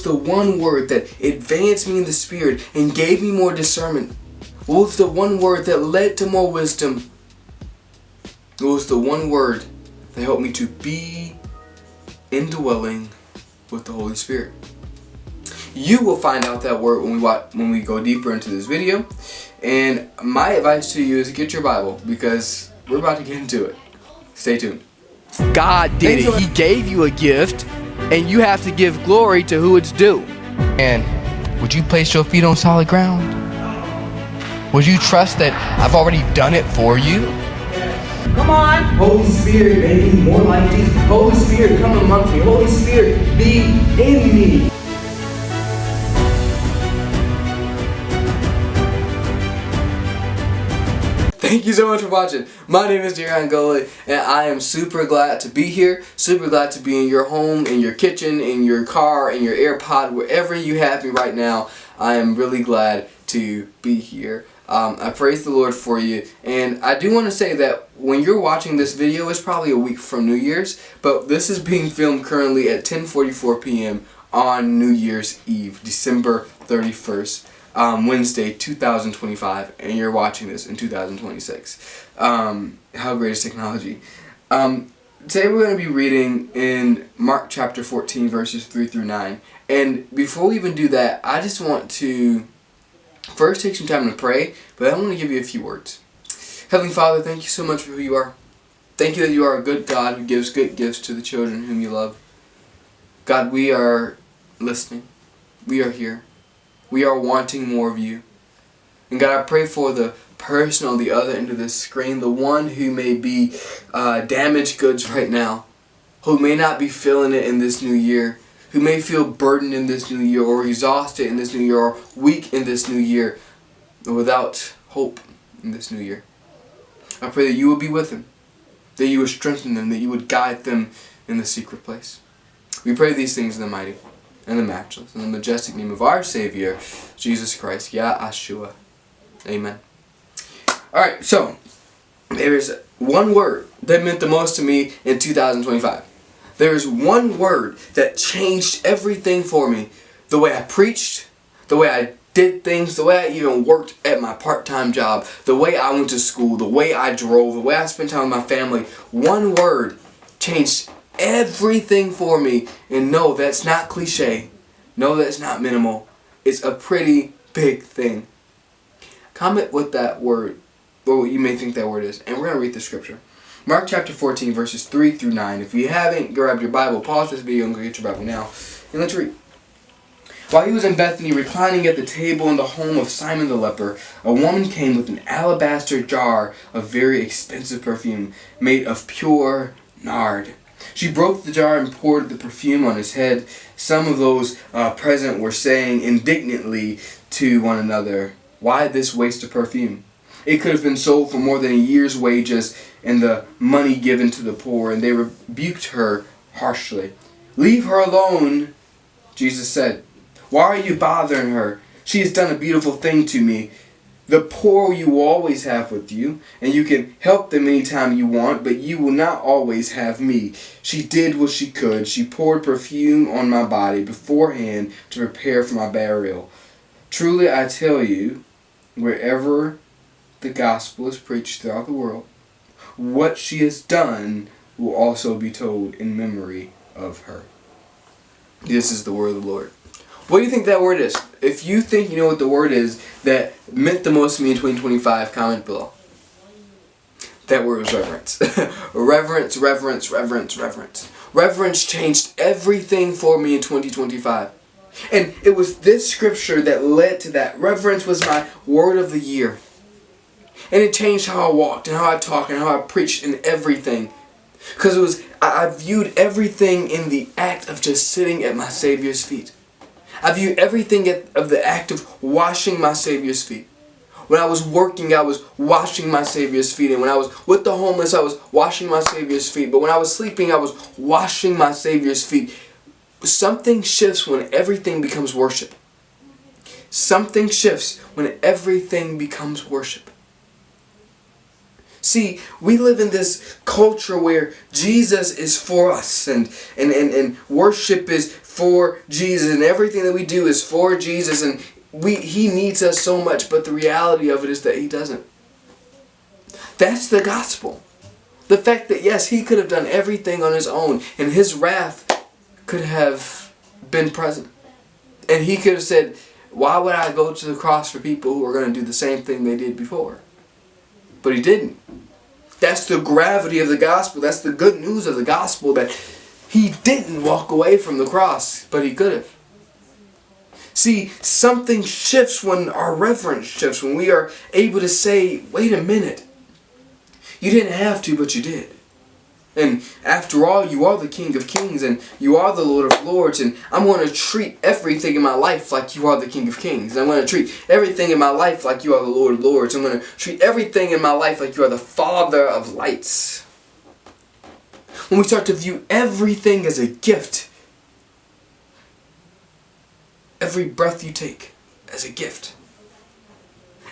The one word that advanced me in the Spirit and gave me more discernment? What was the one word that led to more wisdom? What was the one word that helped me to be indwelling with the Holy Spirit? You will find out that word when we go deeper into this video. And my advice to you is get your Bible, because we're about to get into it. Stay tuned. God did it. He gave you a gift, and you have to give glory to who it's due. And would you place your feet on solid ground? Would you trust that I've already done it for you? Come on. Holy Spirit, make me more like Jesus. Holy Spirit, come amongst me. Holy Spirit, be in me. Thank you so much for watching. My name is Goli, and I am super glad to be here. Super glad to be in your home, in your kitchen, in your car, in your AirPod, wherever you have me right now. I am really glad to be here. I praise the Lord for you, and I do want to say that when you're watching this video, it's probably a week from New Year's, but this is being filmed currently at 10:44 p.m. on New Year's Eve, December 31st. Wednesday 2025, and you're watching this in 2026. How great is technology? Today we're going to be reading in Mark chapter 14 verses 3 through 9, and before we even do that, I just want to first take some time to pray, but I want to give you a few words. Heavenly Father, thank you so much for who you are. Thank you that you are a good God who gives good gifts to the children whom you love. God, we are listening. We are here. We are wanting more of you. And God, I pray for the person on the other end of this screen, the one who may be damaged goods right now, who may not be feeling it in this new year, who may feel burdened in this new year, or exhausted in this new year, or weak in this new year, or without hope in this new year. I pray that you will be with them, that you would strengthen them, that you would guide them in the secret place. We pray these things in the mighty and the matchless and the majestic name of our Savior, Jesus Christ, Yahshua. Amen. Alright, so there is one word that meant the most to me in 2025. There is one word that changed everything for me. The way I preached, the way I did things, the way I even worked at my part-time job, the way I went to school, the way I drove, the way I spent time with my family. One word changed everything for me. And no, that's not cliche. No, that's not minimal. It's a pretty big thing. Comment what that word, or what you may think that word is, and we're going to read the scripture. Mark chapter 14 verses 3 through 9. If you haven't grabbed your Bible, pause this video and go get your Bible now, and let's read. While he was in Bethany, reclining at the table in the home of Simon the leper, a woman came with an alabaster jar of very expensive perfume made of pure nard. She broke the jar and poured the perfume on his head. Some of those present were saying indignantly to one another, "Why this waste of perfume? It could have been sold for more than a year's wages and the money given to the poor." And they rebuked her harshly. "Leave her alone," Jesus said. "Why are you bothering her? She has done a beautiful thing to me. The poor you will always have with you, and you can help them anytime you want, but you will not always have me. She did what she could. She poured perfume on my body beforehand to prepare for my burial. Truly I tell you, wherever the gospel is preached throughout the world, what she has done will also be told in memory of her." This is the word of the Lord. What do you think that word is? If you think you know what the word is that meant the most to me in 2025, comment below. That word was reverence. Reverence, reverence, reverence, reverence. Reverence changed everything for me in 2025. And it was this scripture that led to that. Reverence was my word of the year. And it changed how I walked and how I talked and how I preached and everything. Because I viewed everything in the act of just sitting at my Savior's feet. I viewed everything of the act of washing my Savior's feet. When I was working, I was washing my Savior's feet. And when I was with the homeless, I was washing my Savior's feet. But when I was sleeping, I was washing my Savior's feet. Something shifts when everything becomes worship. Something shifts when everything becomes worship. See, we live in this culture where Jesus is for us and worship is for Jesus, and everything that we do is for Jesus, and He needs us so much, but the reality of it is that He doesn't. That's the gospel. The fact that, yes, He could have done everything on His own, and His wrath could have been present. And He could have said, why would I go to the cross for people who are going to do the same thing they did before? But He didn't. That's the gravity of the gospel. That's the good news of the gospel, that He didn't walk away from the cross, but He could have. See, something shifts when our reverence shifts, when we are able to say, wait a minute. You didn't have to, but you did. And after all, you are the King of Kings, and you are the Lord of Lords, and I'm going to treat everything in my life like you are the King of Kings. I'm going to treat everything in my life like you are the Lord of Lords. I'm going to treat everything in my life like you are the Father of lights. When we start to view everything as a gift, every breath you take as a gift,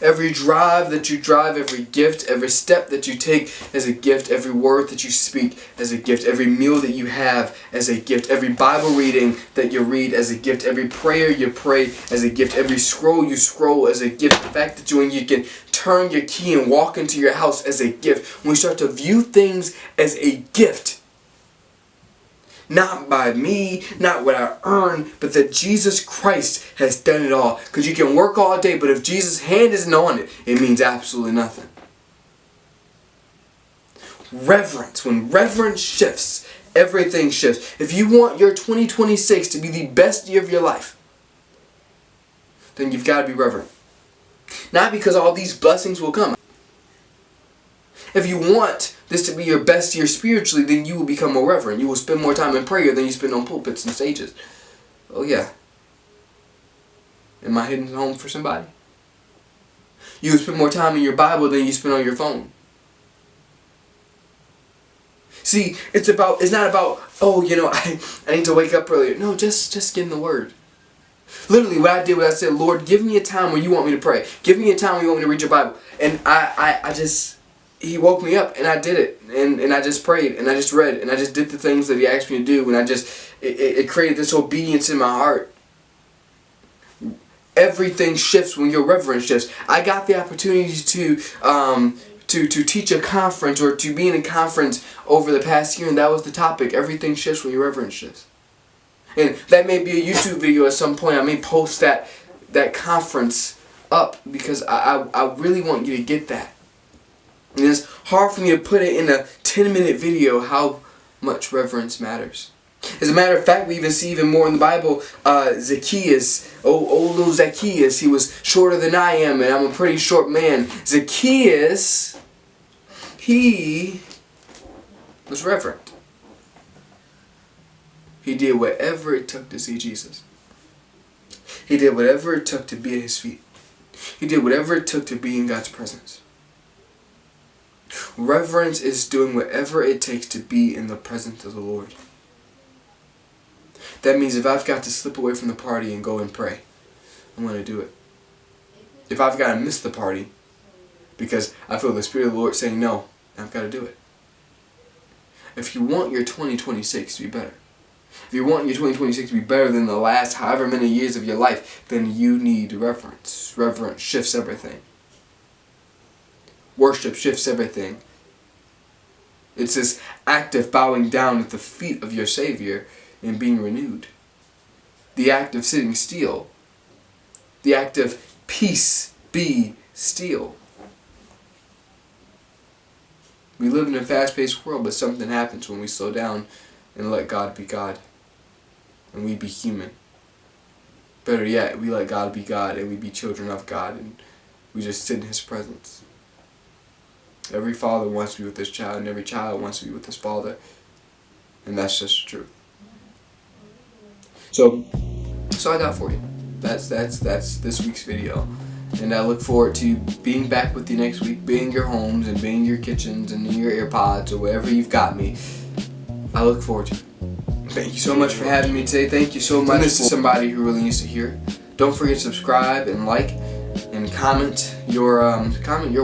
every drive that you drive, every gift, every step that you take as a gift, every word that you speak as a gift, every meal that you have as a gift, every Bible reading that you read as a gift, every prayer you pray as a gift, every scroll you scroll as a gift, the fact that you can turn your key and walk into your house as a gift. When we start to view things as a gift, not by me, not what I earn, but that Jesus Christ has done it all. Because you can work all day, but if Jesus' hand isn't on it, it means absolutely nothing. Reverence. When reverence shifts, everything shifts. If you want your 2026 to be the best year of your life, then you've got to be reverent. Not because all these blessings will come. If you want this to be your best year spiritually, then you will become more reverent. You will spend more time in prayer than you spend on pulpits and stages. Oh yeah. Am I hitting home for somebody? You will spend more time in your Bible than you spend on your phone. See, it's not about, oh, I need to wake up earlier. No, just get in the Word. Literally, what I did was I said, Lord, give me a time when you want me to pray. Give me a time when you want me to read your Bible. And He woke me up, and I did it, and I just prayed, and I just read, and I just did the things that He asked me to do, and it created this obedience in my heart. Everything shifts when your reverence shifts. I got the opportunity to teach a conference, or to be in a conference over the past year, and that was the topic. Everything shifts when your reverence shifts. And that may be a YouTube video at some point. I may post that conference up, because I really want you to get that. And it's hard for me to put it in a 10-minute video how much reverence matters. As a matter of fact, we even see even more in the Bible, Zacchaeus, little Zacchaeus, he was shorter than I am, and I'm a pretty short man. Zacchaeus, he was reverent. He did whatever it took to see Jesus. He did whatever it took to be at His feet. He did whatever it took to be in God's presence. Reverence is doing whatever it takes to be in the presence of the Lord. That means if I've got to slip away from the party and go and pray, I'm going to do it. If I've got to miss the party because I feel the Spirit of the Lord saying no, I've got to do it. If you want your 2026 to be better, if you want your 2026 to be better than the last however many years of your life, then you need reverence. Reverence shifts everything. Worship shifts everything. It's this act of bowing down at the feet of your Savior and being renewed. The act of sitting still. The act of peace be still. We live in a fast-paced world, but something happens when we slow down and let God be God. And we be human. Better yet, we let God be God and we be children of God, and we just sit in His presence. Every father wants to be with his child, and every child wants to be with his father. And that's just the truth. So I got for you. That's this week's video. And I look forward to being back with you next week, being in your homes and being in your kitchens and in your AirPods or wherever you've got me. I look forward to it. Thank you so much for having me today. Thank you so much. This is somebody who really needs to hear it. Don't forget to subscribe and like and comment your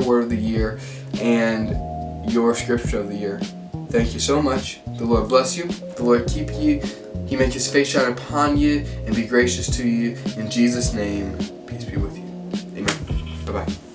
word of the year and your scripture of the year. Thank you so much. The Lord bless you. The Lord keep you. He make his face shine upon you and be gracious to you. In Jesus' name, peace be with you. Amen. Bye-bye.